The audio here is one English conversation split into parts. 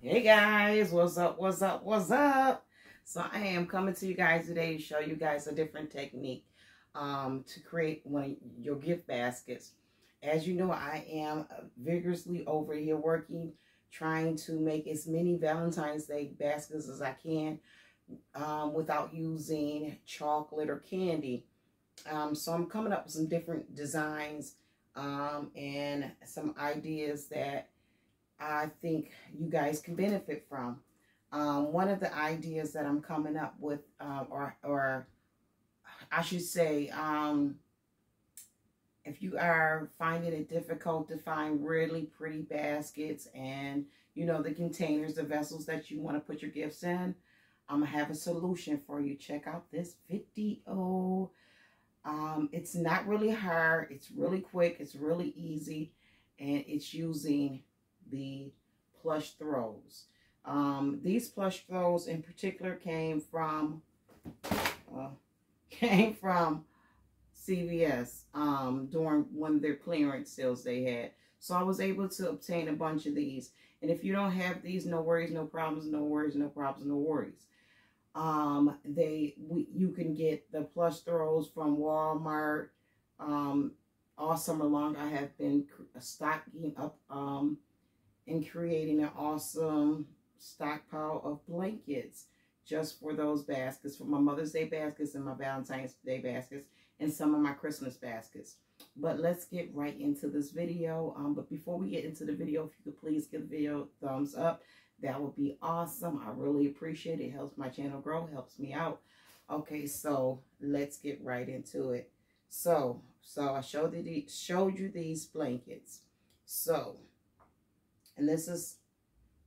Hey guys, what's up, what's up, what's up? So I am coming to you guys today to show you guys a different technique to create one of your gift baskets. As you know, I am vigorously over here working, trying to make as many Valentine's Day baskets as I can without using chocolate or candy. So I'm coming up with some different designs and some ideas that I think you guys can benefit from. One of the ideas that I'm coming up with, or I should say, if you are finding it difficult to find really pretty baskets and, you know, the containers, the vessels that you want to put your gifts in, I'm going to have a solution for you. Check out this video. It's not really hard. It's really quick. It's really easy. And it's using the plush throws. These plush throws in particular came from CVS during one of their clearance sales they had. So I was able to obtain a bunch of these. And if you don't have these, no worries, no problems, no worries, no problems, no worries. You can get the plush throws from Walmart. All summer long I have been stocking up and creating an awesome stockpile of blankets just for those baskets, for my Mother's Day baskets and my Valentine's Day baskets and some of my Christmas baskets. But let's get right into this video. But before we get into the video, if you could please give the video a thumbs up, that would be awesome. I really appreciate it. It helps my channel grow, helps me out. Okay, so let's get right into it. So I showed you these blankets. So, and this is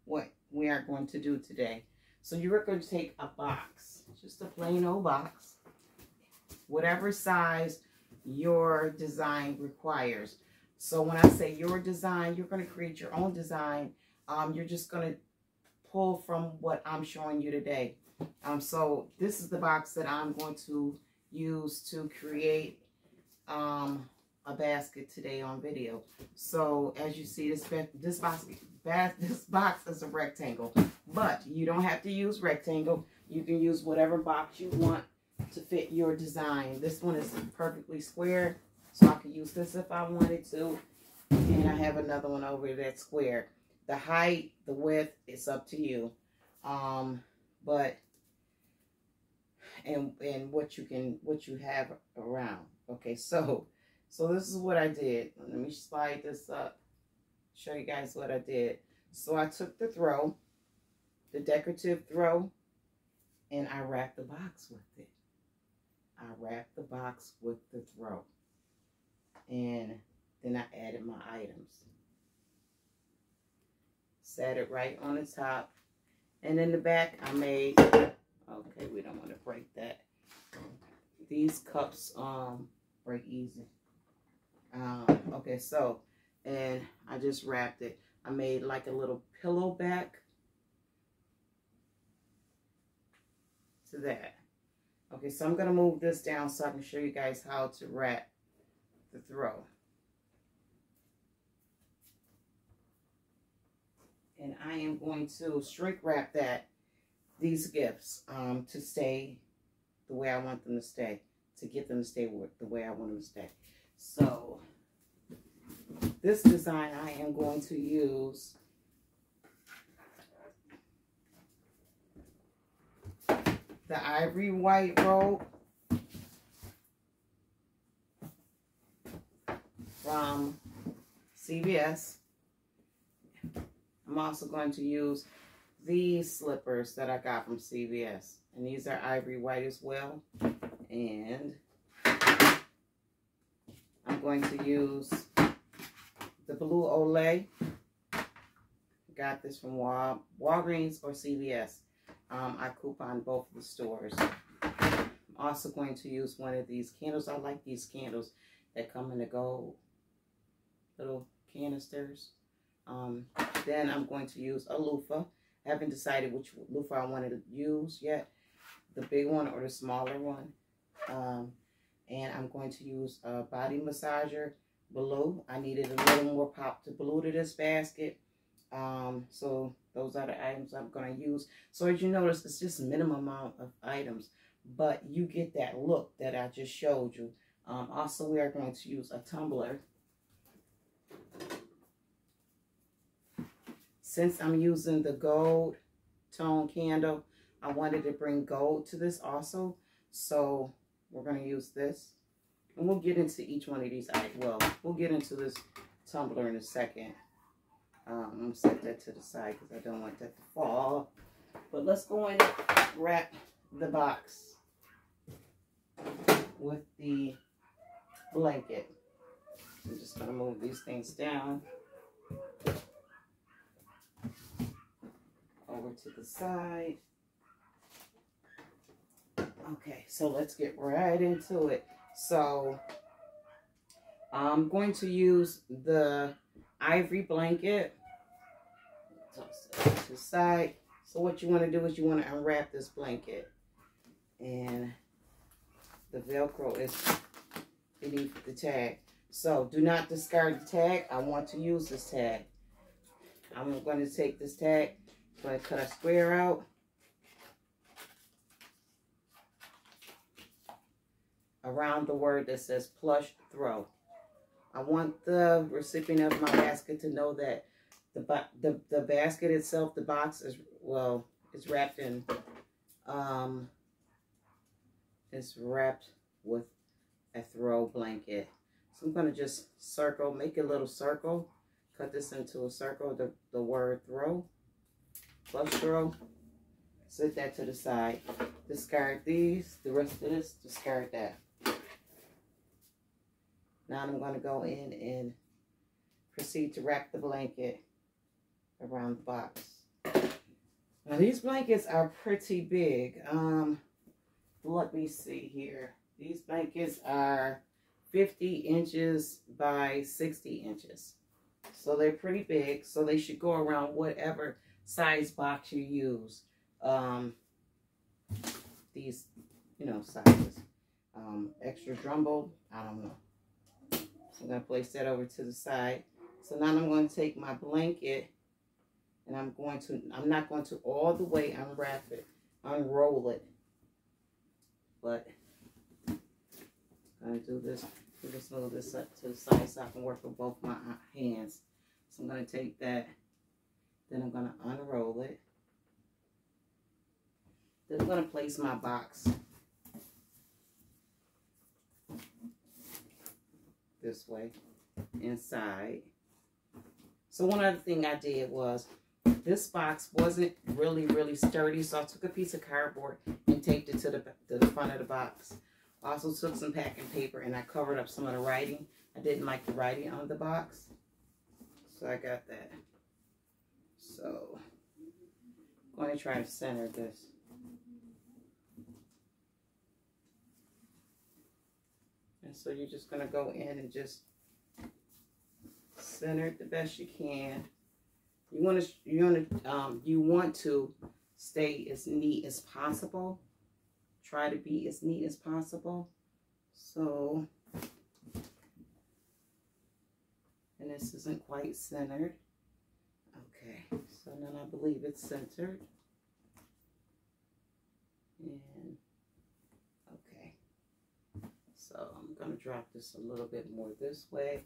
what we are going to do today. So you are going to take a box, just a plain old box, whatever size your design requires. So when I say your design, you're going to create your own design. You're just going to pull from what I'm showing you today. So this is the box that I'm going to use to create a basket today on video. So as you see, this box is a rectangle, but you don't have to use rectangle. You can use whatever box you want to fit your design. This one is perfectly square, so I could use this if I wanted to. And I have another one over that's square. The height, the width, it's up to you. But what you have around. Okay, so this is what I did. Let me slide this up, show you guys what I did. So I took the throw, the decorative throw, and I wrapped the box with it. I wrapped the box with the throw. And then I added my items. Set it right on the top. And in the back I made, okay, we don't want to break that. These cups break easy. Okay, so, and I just wrapped it. I made like a little pillow back to that. Okay, so I'm going to move this down so I can show you guys how to wrap the throw. And I am going to shrink wrap these gifts to stay the way I want them to stay, to get them to stay the way I want them to stay. So this design I am going to use the ivory white rope from CVS. I'm also going to use these slippers that I got from CVS. And these are ivory white as well. And I'm going to use the blue Olay. Got this from Walgreens or CVS. I coupon both of the stores. I'm also going to use one of these candles. I like these candles that come in the gold little canisters. Then I'm going to use a loofah. I haven't decided which loofah I wanted to use yet, the big one or the smaller one. And I'm going to use a body massager blue. I needed a little more pop to blue to this basket. So those are the items I'm going to use. So as you notice, it's just minimum amount of items, but you get that look that I just showed you. Also, we are going to use a tumbler. Since I'm using the gold tone candle, I wanted to bring gold to this also. So we're going to use this. And we'll get into each one of these items. Well, we'll get into this tumbler in a second. I'm going to set that to the side because I don't want that to fall. But let's go in and wrap the box with the blanket. I'm just going to move these things down over to the side. Okay, so let's get right into it. So I'm going to use the ivory blanket. Toss it to the side. So what you want to do is you want to unwrap this blanket. And the Velcro is beneath the tag. So do not discard the tag. I want to use this tag. I'm going to take this tag, going to cut a square out. Around the word that says plush throw. I want the recipient of my basket to know that the basket itself, the box is, well, it's wrapped in, it's wrapped with a throw blanket. So I'm going to just circle, make a little circle, cut this into a circle, the word throw, plush throw, set that to the side. Discard these, the rest of this, discard that. Now I'm going to go in and proceed to wrap the blanket around the box. Now these blankets are pretty big. Let me see here. These blankets are 50 inches by 60 inches. So they're pretty big. So they should go around whatever size box you use. These, you know, sizes. Extra jumbo, I don't know. So I'm going to place that over to the side. So now I'm going to take my blanket and I'm not going to all the way unwrap it, unroll it. But I'm going to do this, just move this up to the side so I can work with both my hands. So I'm going to take that, then I'm going to unroll it. Then I'm going to place my box this way inside. So one other thing I did was, this box wasn't really sturdy, so I took a piece of cardboard and taped it to the front of the box. I also took some packing paper and I covered up some of the writing. I didn't like the writing on the box, so I got that. So I'm going to try to center this. And so you're just going to go in and just center it the best you can. You want to stay as neat as possible. Try to be as neat as possible. So, and this isn't quite centered. Okay, so then I believe it's centered. And okay. So I'm going to drop this a little bit more this way.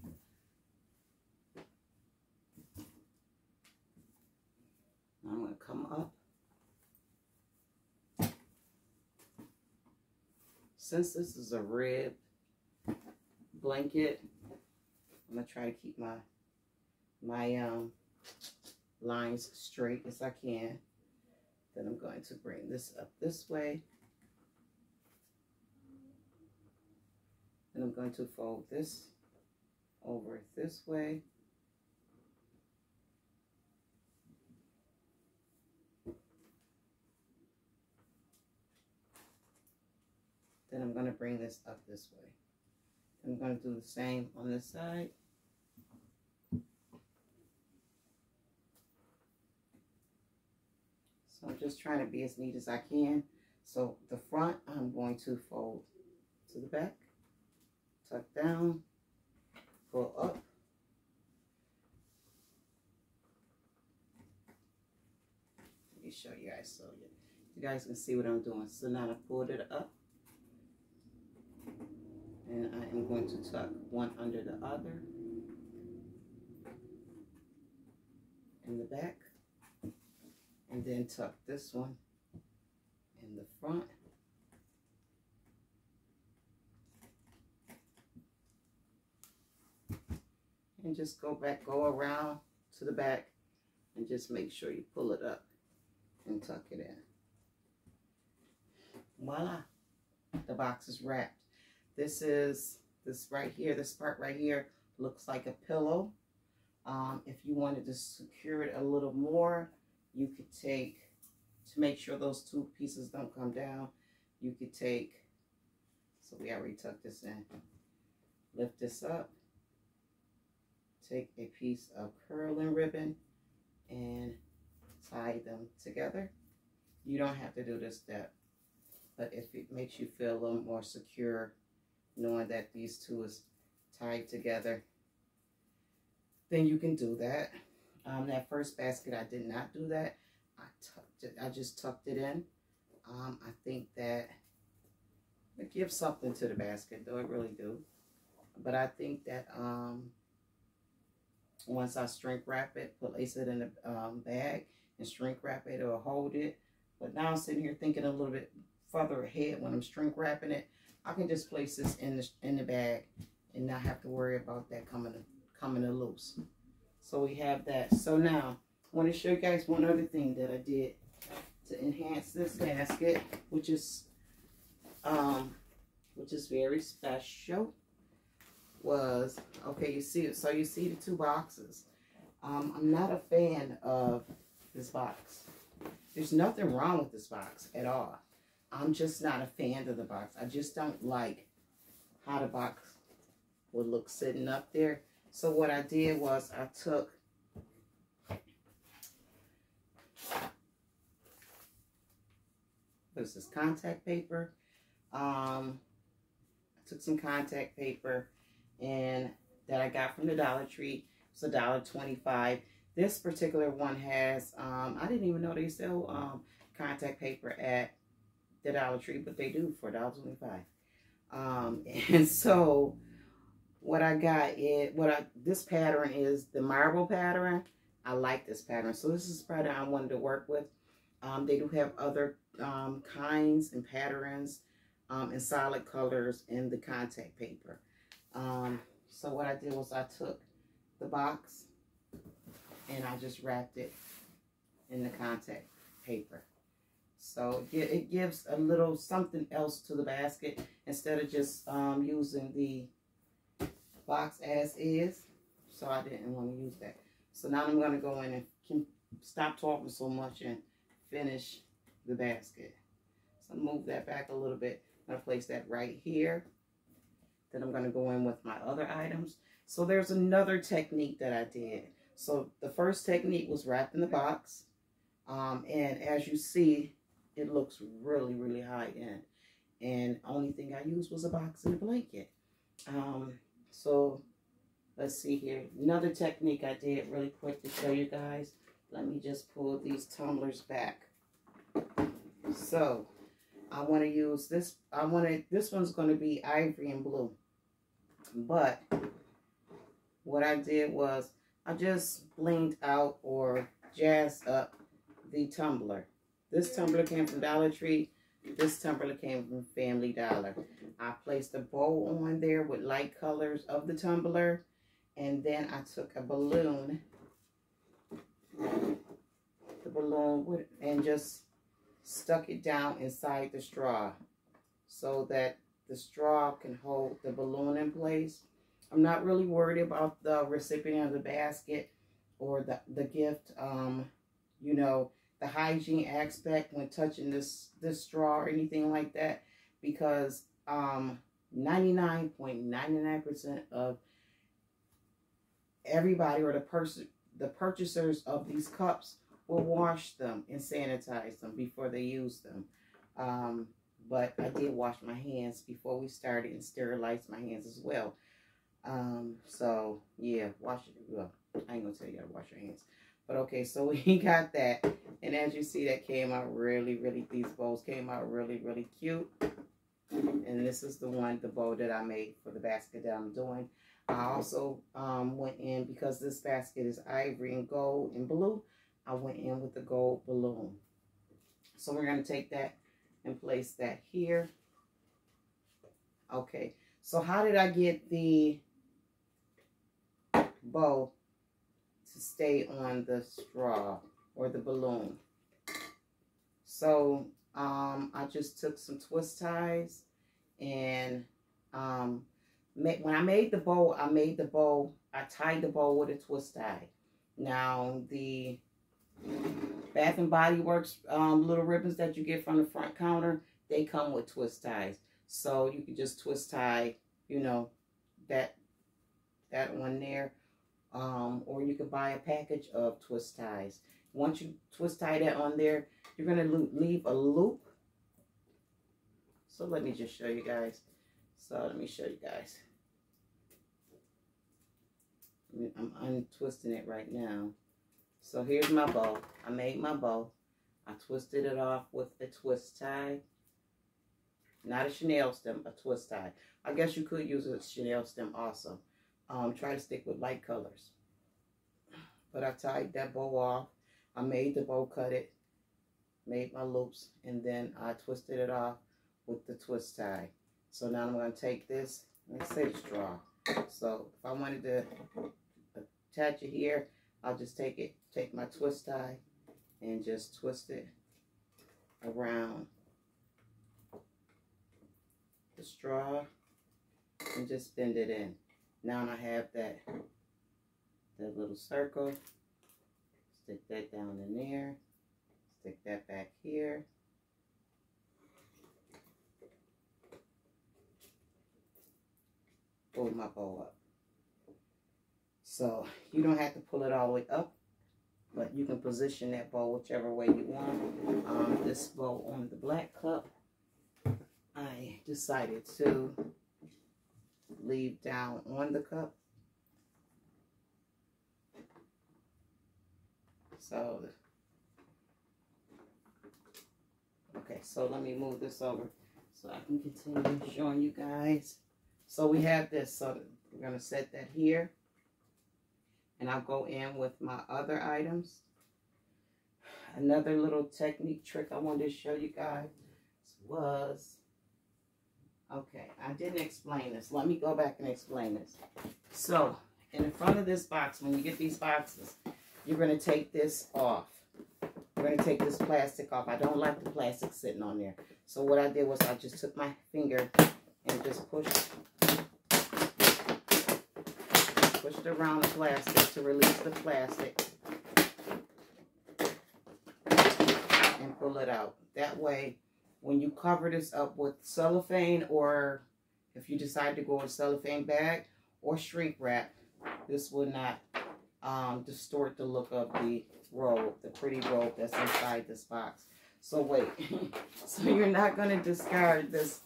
I'm going to come up. Since this is a rib blanket, I'm going to try to keep my lines straight as I can. Then I'm going to bring this up this way. And I'm going to fold this over this way. Then I'm going to bring this up this way. I'm going to do the same on this side. So I'm just trying to be as neat as I can. So the front, I'm going to fold to the back, tuck down, pull up, me show you guys so you guys can see what I'm doing. So now I pulled it up. And I am going to tuck one under the other in the back. And then tuck this one in the front. And just go around to the back and just make sure you pull it up and tuck it in. Voila, the box is wrapped. This part right here looks like a pillow. If you wanted to secure it a little more, you could take, to make sure those two pieces don't come down, you could take, so we already tucked this in, lift this up, take a piece of curling ribbon and tie them together. You don't have to do this step, but if it makes you feel a little more secure knowing that these two is tied together, then you can do that. That first basket, I did not do that. I just tucked it in. I think that it gives something to the basket, though, it really do. But I think that once I shrink wrap it, place it in a bag and shrink wrap it, it'll hold it. But now I'm sitting here thinking a little bit further ahead. When I'm shrink wrapping it, I can just place this in the bag and not have to worry about that coming loose. So we have that. So now I want to show you guys one other thing that I did to enhance this basket, which is very special. Was, okay, you see it. So you see the two boxes. I'm not a fan of this box. There's nothing wrong with this box at all. I'm just not a fan of the box. I just don't like how the box would look sitting up there. So what I did was I took what is this, contact paper. I took some contact paper and that I got from the Dollar Tree. It's $1.25. This particular one has I didn't even know they sell contact paper at the Dollar Tree, but they do for $1.25. And so what I got is, this pattern is the marble pattern. I like this pattern. So this is the pattern I wanted to work with. They do have other kinds and patterns and solid colors in the contact paper. So what I did was I took the box and I just wrapped it in the contact paper. So it gives a little something else to the basket instead of just using the box as is. So I didn't want to use that. So now I'm going to go in and stop talking so much and finish the basket. So move that back a little bit. I'm going to place that right here. Then I'm going to go in with my other items. So there's another technique that I did. So the first technique was wrapped in the box. And as you see, it looks really, really high end. And only thing I used was a box and a blanket. So let's see here. Another technique I did really quick to show you guys. Let me just pull these tumblers back. So I want to use this. This one's going to be ivory and blue. But what I did was I just blinged out or jazzed up the tumbler. This tumbler came from Dollar Tree. This tumbler came from Family Dollar. I placed a bow on there with light colors of the tumbler. And then I took a balloon. And just stuck it down inside the straw so that the straw can hold the balloon in place. I'm not really worried about the recipient of the basket or the gift, you know, the hygiene aspect when touching this straw or anything like that, because 99.99% of everybody or the purchasers of these cups will wash them and sanitize them before they use them. But I did wash my hands before we started and sterilized my hands as well. So yeah, wash it. Well, I ain't gonna tell you how to wash your hands. But okay, so we got that. And as you see, that came out really, really, these bows came out really, really cute. And this is the bow that I made for the basket that I'm doing. I also went in, because this basket is ivory and gold and blue, I went in with the gold balloon. So we're going to take that and place that here. Okay, so how did I get the bow to stay on the straw or the balloon? So I just took some twist ties, and when I made the bow, I tied the bow with a twist tie. Now the Bath and Body Works little ribbons that you get from the front counter, they come with twist ties. So you can just twist tie, you know, that one there. Or you could buy a package of twist ties. Once you twist tie that on there, you're going to leave a loop. So let me just show you guys. I'm untwisting it right now. So here's my bow. I made my bow. I twisted it off with a twist tie. Not a chenille stem, a twist tie. I guess you could use a chenille stem also. Try to stick with light colors. But I tied that bow off. I made the bow, cut it, made my loops, and then I twisted it off with the twist tie. So now I'm going to take this, let's say straw. So if I wanted to attach it here, I'll just take my twist tie and just twist it around the straw and just bend it in. Now I have that little circle. Stick that down in there. Stick that back here. Pull my bow up. So you don't have to pull it all the way up, but you can position that bow whichever way you want. This bow on the black cup, I decided to leave down on the cup. So, okay, so let me move this over so I can continue showing you guys. So we have this, so we're going to set that here. And I'll go in with my other items. Another little technique trick I wanted to show you guys was, okay, I didn't explain this. Let me go back and explain this. So, in the front of this box, when you get these boxes, you're going to take this off. You're going to take this plastic off. I don't like the plastic sitting on there. So what I did was I just took my finger and just pushed around the plastic to release the plastic and pull it out. That way, when you cover this up with cellophane, or if you decide to go with cellophane bag or shrink wrap, this will not distort the look of the robe, the pretty robe that's inside this box. So wait, so you're not going to discard this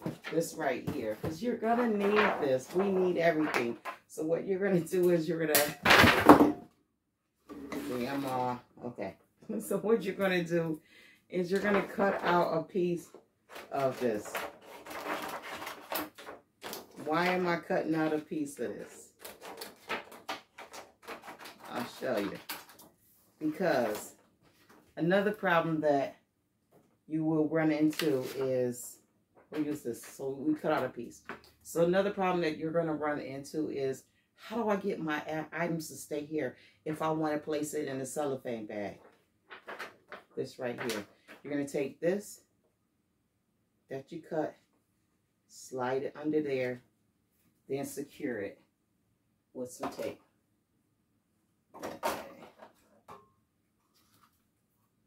right here, because you're going to need this. We need everything. So what you're going to do is you're going to, see, okay. So what you're going to do is you're going to cut out a piece of this. Why am I cutting out a piece of this? I'll show you. Because another problem that you will run into is, we'll use this, so we cut out a piece. So another problem that you're going to run into is, how do I get my items to stay here if I want to place it in a cellophane bag? This right here. You're going to take this that you cut, slide it under there, then secure it with some tape.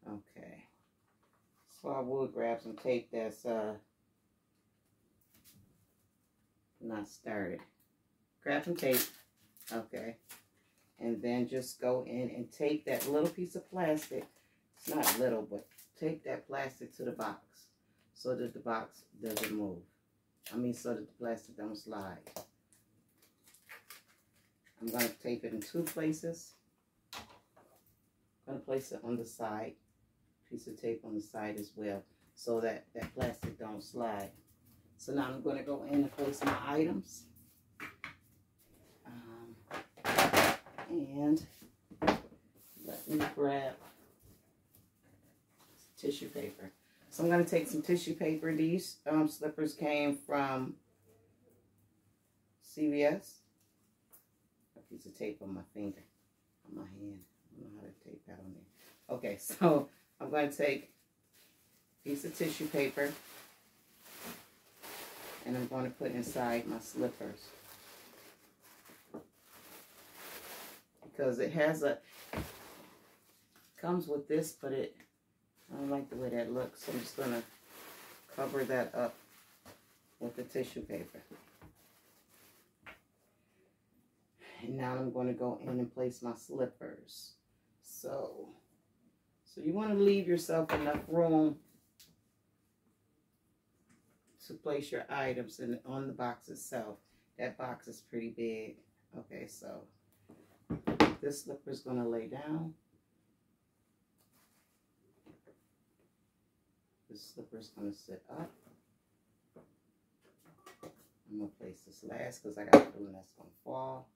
Okay. So I will grab some tape that's not started. Grab some tape. Okay. And then just go in and take that little piece of plastic. It's not little, but take that plastic to the box so that the box doesn't move. I mean, so that the plastic don't slide. I'm going to tape it in two places. I'm going to place it on the side piece of tape on the side as well, so that that plastic don't slide. So now I'm going to go in and place my items. And let me grab tissue paper. So I'm going to take some tissue paper. These slippers came from CVS. A piece of tape on my finger, on my hand. I don't know how to tape that on there. Okay, so I'm going to take a piece of tissue paper and I'm going to put inside my slippers. Because it has a, comes with this, but I don't like the way that looks. So I'm just going to cover that up with the tissue paper. And now I'm going to go in and place my slippers. So you want to leave yourself enough room to place your items on the box itself. That box is pretty big. Okay, so this slipper is going to lay down. This slipper is going to sit up. I'm going to place this last because I got a feeling that's going to fall.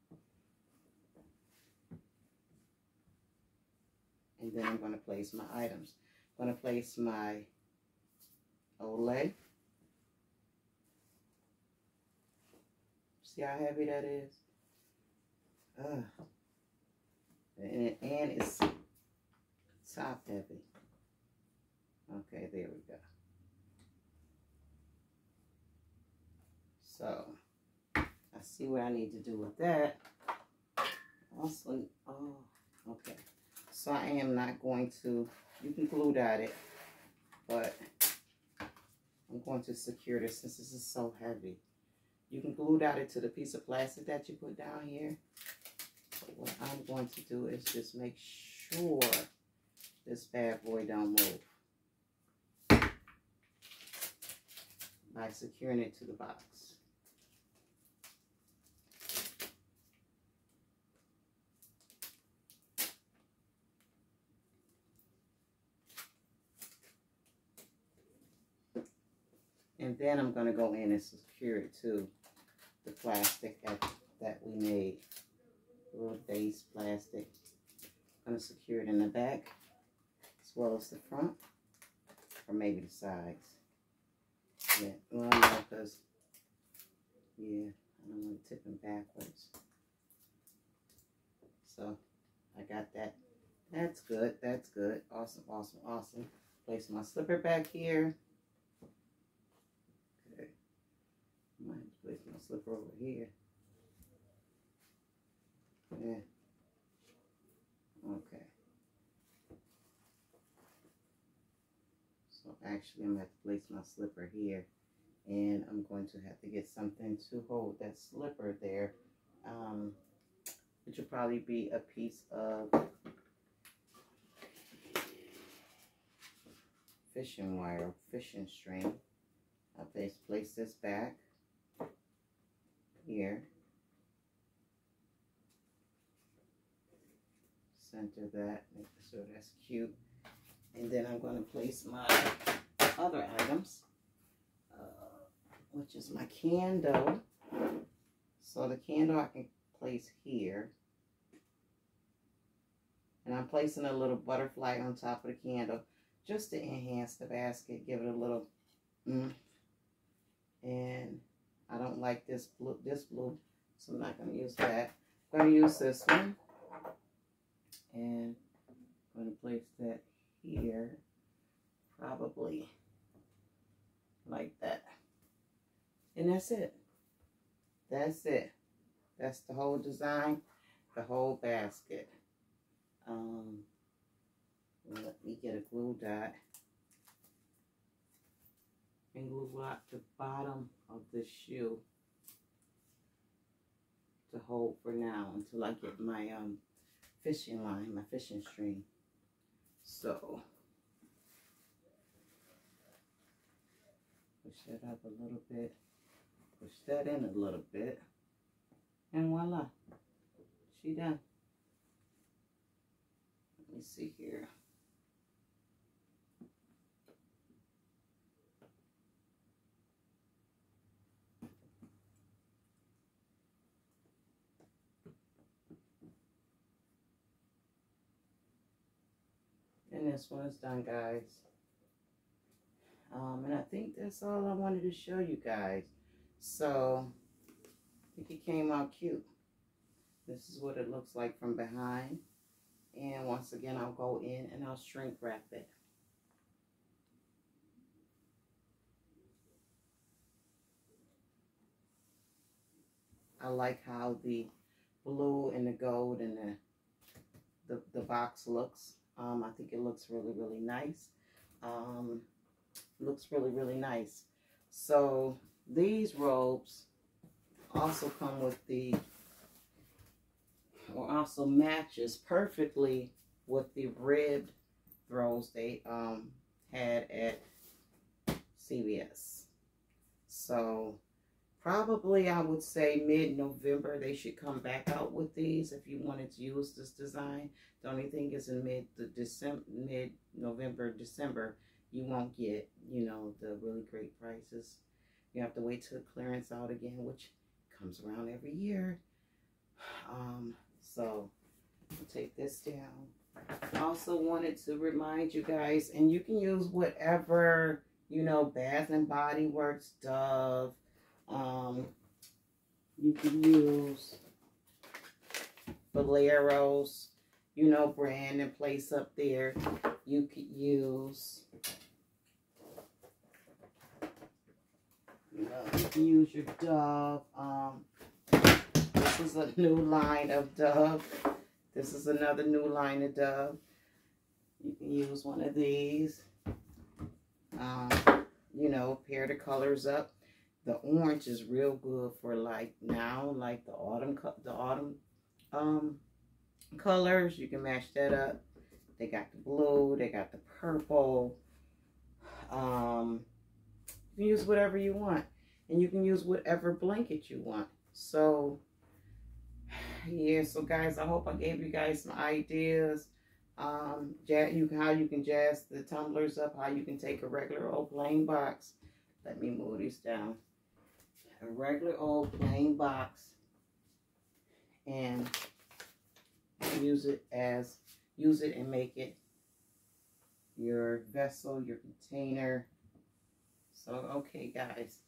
And then I'm going to place my items. I'm going to place my Olay. See how heavy that is? And it's top heavy. Okay, there we go. So I see what I need to do with that. Also, oh, okay. So I am not going to, you can glue dot it, but I'm going to secure this since this is so heavy. You can glue dot it to the piece of plastic that you put down here. But what I'm going to do is just make sure this bad boy don't move by securing it to the box. And then I'm going to go in and secure it to the plastic that we made. A little base plastic. I'm going to secure it in the back as well as the front, or maybe the sides. Yeah, well, no, because, yeah, I don't want to tip them backwards. So I got that. That's good. That's good. Awesome, awesome, awesome. Place my slipper back here. I might have to place my slipper over here. Yeah. Okay. So actually I'm going to have to place my slipper here. And I'm going to have to get something to hold that slipper there. Which will probably be a piece of fishing wire, fishing string. I'll place this back here. Center that, make sure that's cute. And then I'm going to place my other items, which is my candle. So the candle I can place here. And I'm placing a little butterfly on top of the candle just to enhance the basket, give it a little And I don't like this blue, so I'm not going to use that. I'm going to use this one. And I'm going to place that here, probably like that. And that's it. That's it. That's the whole design, the whole basket. Let me get a glue dot and glue dot the bottom of the shoe to hold for now until I get my fishing line, my fishing string. So push that up a little bit, push that in a little bit, and voila, she done. Let me see here. this one is done, guys. And I think that's all I wanted to show you guys. So I think it came out cute. This is what it looks like from behind. And once again, I'll go in and I'll shrink wrap it. I like how the blue and the gold and the box looks. I think it looks really, really nice. Looks really, really nice. So these robes also come with the, or also matches perfectly with the ribbed throws they had at CVS. So probably I would say mid-November they should come back out with these if you wanted to use this design. The only thing is in mid-November, December, you won't get, you know, the really great prices. You have to wait till clearance out again, which comes around every year. So I'll take this down. I also wanted to remind you guys, and you can use whatever, you know, Bath and Body Works, Dove. You can use Bolero's, you know, brand and place up there. You could use, you can use your Dove. This is a new line of Dove. This is another new line of Dove. You can use one of these. You know, pair the colors up. The orange is real good for like now, like the autumn colors. You can match that up. They got the blue, they got the purple. You can use whatever you want, and you can use whatever blanket you want. So yeah, so guys, I hope I gave you guys some ideas. How you can jazz the tumblers up, how you can take a regular old plain box. Let me move these down. A regular old plain box and use it and make it your vessel, your container. So okay guys,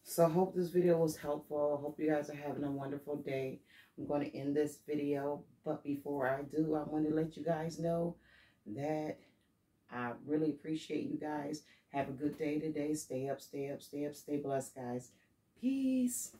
so I hope this video was helpful. I hope you guys are having a wonderful day. I'm going to end this video, but before I do, I want to let you guys know that I really appreciate you guys. Have a good day today. Stay up, stay up, stay up, stay blessed, guys. Peace.